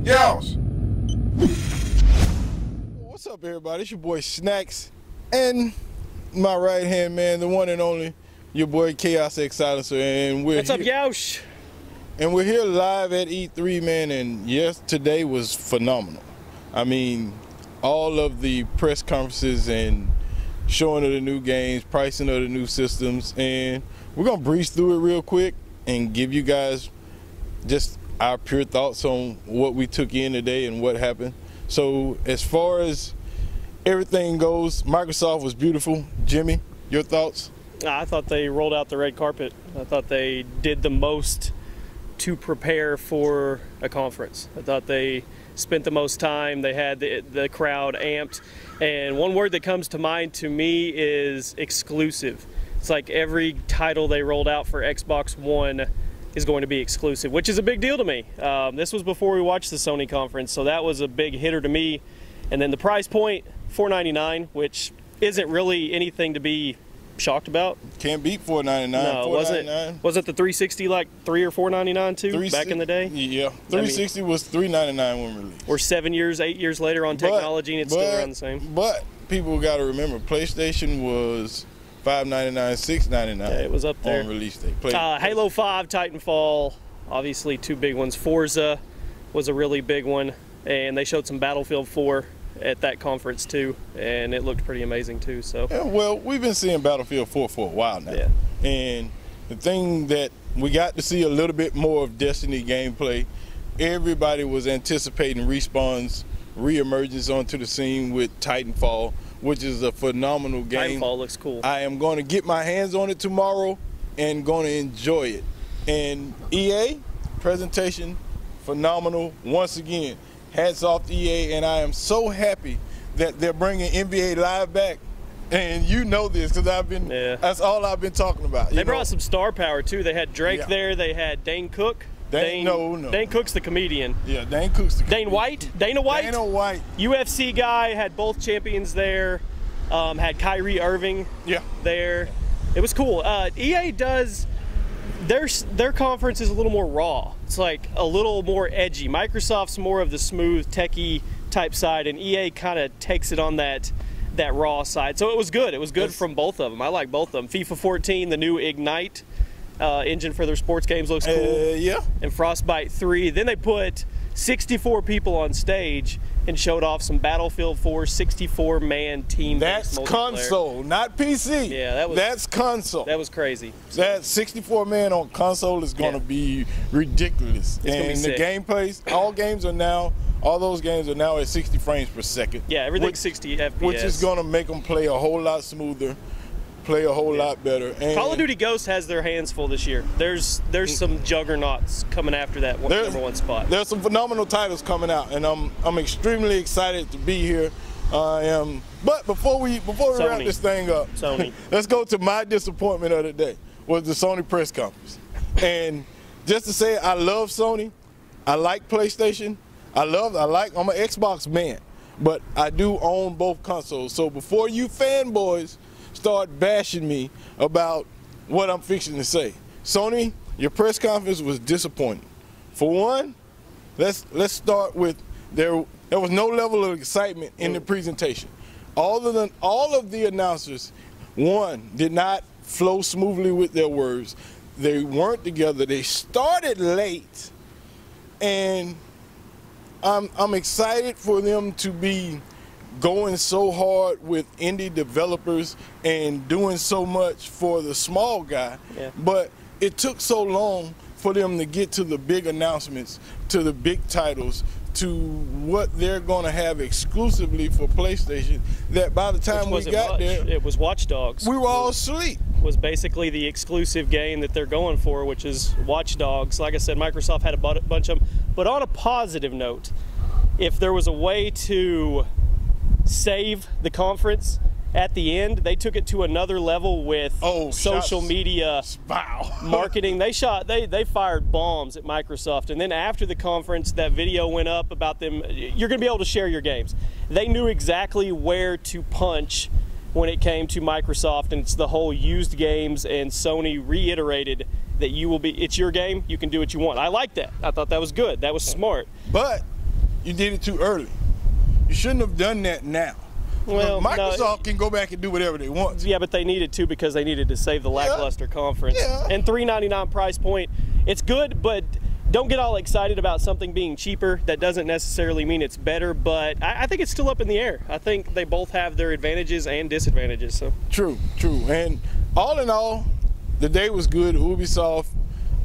Yeousch! What's up, everybody? It's your boy Snacks, and my right hand man, the one and only, your boy Chaos X Silencer, and we're What's up, Yeousch? And we're here live at E3, man, and yes, today was phenomenal. I mean, all of the press conferences and showing of the new games, pricing of the new systems, and we're gonna breeze through it real quick and give you guys just our pure thoughts on what we took in today and what happened. So as far as everything goes, Microsoft was beautiful. Jimmy, your thoughts? I thought they rolled out the red carpet. I thought they did the most to prepare for a conference. I thought they spent the most time. They had the crowd amped. And one word that comes to mind to me is exclusive. It's like every title they rolled out for Xbox One is going to be exclusive, which is a big deal to me. This was before we watched the Sony conference, so that was a big hitter to me. And then the price point, $499, which isn't really anything to be shocked about. Can't beat $499. No, wasn't the 360 like $3 or $499 too back in the day? Yeah, 360 was $399 when released. We're 7 years, 8 years later on technology, and it's still around the same. But people got to remember, PlayStation was $599, $699. Yeah, it was up there on release day. Halo 5, Titanfall, obviously two big ones. Forza was a really big one, and they showed some Battlefield 4 at that conference too, and it looked pretty amazing too. So yeah, well, we've been seeing Battlefield 4 for a while now. Yeah. And the thing that we got to see a little bit more of Destiny gameplay. Everybody was anticipating Respawn's re-emergence onto the scene with Titanfall, which is a phenomenal game. Titanfall looks cool. I am going to get my hands on it tomorrow and going to enjoy it. And EA presentation, phenomenal once again. Hats off to EA, and I am so happy that they're bringing NBA Live back. And you know this because that's all I've been talking about. They brought some star power too. They had Drake there. They had Dane Cook. Dane Cook's the comedian. Yeah, Dane Cook's the comedian. Dana White. Dana White. UFC guy, had both champions there. Had Kyrie Irving there. It was cool. EA does, their conference is a little more raw. It's like a little more edgy. Microsoft's more of the smooth, techie type side, and EA kind of takes it on that raw side. So it was good. It was good from both of them. I like both of them. FIFA 14, the new Ignite engine for their sports games looks cool. Yeah. And Frostbite 3. Then they put 64 people on stage and showed off some Battlefield 4 64-man team. That's console, not PC. Yeah, that's console. That was crazy. That 64-man on console is going to be ridiculous. And the gameplay, all those games are now at 60 frames per second. Yeah, everything's 60 FPS. Which is going to make them play a whole lot smoother, play a whole lot better. And Call of Duty Ghosts has their hands full this year. There's some juggernauts coming after that #1 spot. There's some phenomenal titles coming out, and I'm extremely excited to be here. But before we wrap this thing up, let's go to my disappointment of the day. Was the Sony press conference. And just to say, I love Sony. I like PlayStation. I'm an Xbox man, but I do own both consoles. So before you fanboys start bashing me about what I'm fixing to say, Sony, your press conference was disappointing. For one, let's start with there was no level of excitement in the presentation. All of the announcers, one, did not flow smoothly with their words. They weren't together. They started late, and I'm excited for them to be going so hard with indie developers and doing so much for the small guy. Yeah. But it took so long for them to get to the big announcements, to the big titles, to what they're going to have exclusively for PlayStation, that by the time we got there, it was Watch Dogs. We were all asleep. Was basically the exclusive game that they're going for, which is Watch Dogs. Like I said, Microsoft had a bunch of them. But on a positive note, if there was a way to save the conference at the end, they took it to another level with social media marketing. They fired bombs at Microsoft, and then after the conference, that video went up about them. You're going to be able to share your games. They knew exactly where to punch when it came to Microsoft, and it's the whole used games, and Sony reiterated that you will be, it's your game, you can do what you want. I like that. I thought that was good. That was smart. But you did it too early. You shouldn't have done that now. Well, Microsoft can go back and do whatever they want. Yeah, but they needed to because they needed to save the lackluster conference. Yeah. And $399 price point, it's good, but don't get all excited about something being cheaper. That doesn't necessarily mean it's better, but I think it's still up in the air. I think they both have their advantages and disadvantages. So True. And all in all, the day was good. Ubisoft,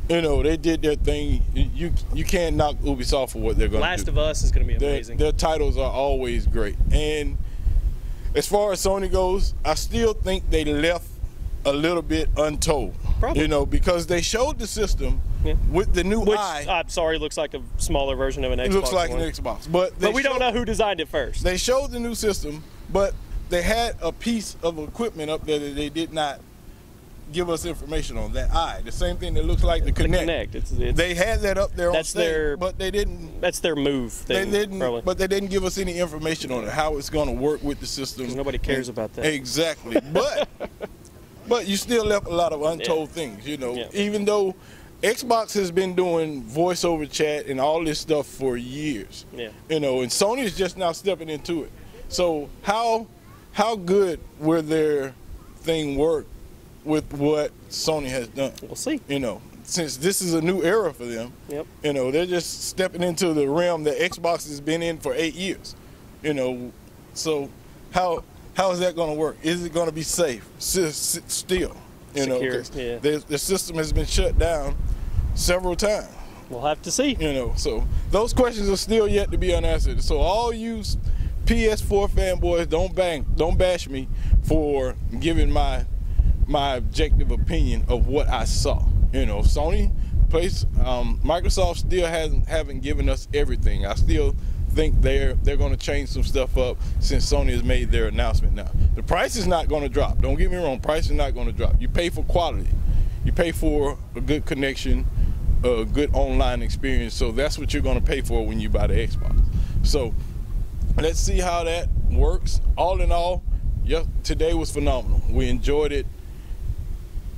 you know, they did their thing. You can't knock Ubisoft for what they're going to do. Last of Us is going to be amazing. Their titles are always great. And as far as Sony goes, I still think they left a little bit untold. Probably. You know, because they showed the system with the new eye. I'm sorry, looks like a smaller version of an Xbox. It looks like One. an Xbox. But we don't know who designed it first. They showed the new system, but they had a piece of equipment up there that they did not give us information on. That eye, the same thing that looks like the Kinect. They had that up there on stage, but they didn't. That's their move thing. They didn't, probably. but they didn't give us any information on it, how it's going to work with the system. Nobody cares about that. Exactly, but you still left a lot of untold things. You know, even though Xbox has been doing voice over chat and all this stuff for years. Yeah. You know, and Sony is just now stepping into it. So how good will their thing work with what Sony has done? We'll see. You know, since this is a new era for them. Yep. You know, they're just stepping into the realm that Xbox has been in for 8 years. You know, so how is that going to work? Is it going to be safe? Still, you know, the system has been shut down several times. We'll have to see. You know, so those questions are still yet to be unanswered. So all you PS4 fanboys, don't bash me for giving my objective opinion of what I saw. You know, Microsoft still haven't given us everything. I still think they're going to change some stuff up since Sony has made their announcement now. The price is not going to drop. Don't get me wrong, price is not going to drop. You pay for quality. You pay for a good connection, a good online experience. So that's what you're going to pay for when you buy the Xbox. So let's see how that works. All in all, today was phenomenal. We enjoyed it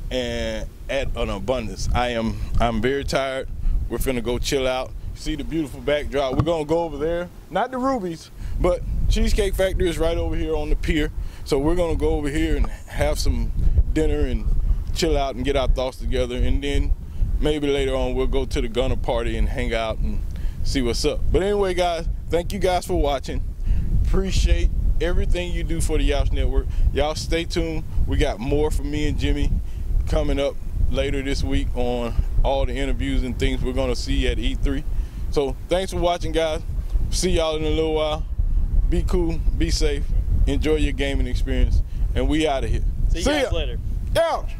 and at an abundance. I'm very tired. We're finna go chill out. See the beautiful backdrop. We're gonna go over there, not the Rubies, but Cheesecake Factory is right over here on the pier. So we're gonna go over here and have some dinner and chill out and get our thoughts together, and then maybe later on we'll go to the Gunner party and hang out and see what's up. But anyway, guys, thank you guys for watching. Appreciate everything you do for the Yeousch Network. Y'all stay tuned. We got more from me and Jimmy coming up later this week on all the interviews and things we're gonna see at E3. So thanks for watching, guys. See y'all in a little while. Be cool, be safe, enjoy your gaming experience, and we out of here. See you guys later. Yeousch.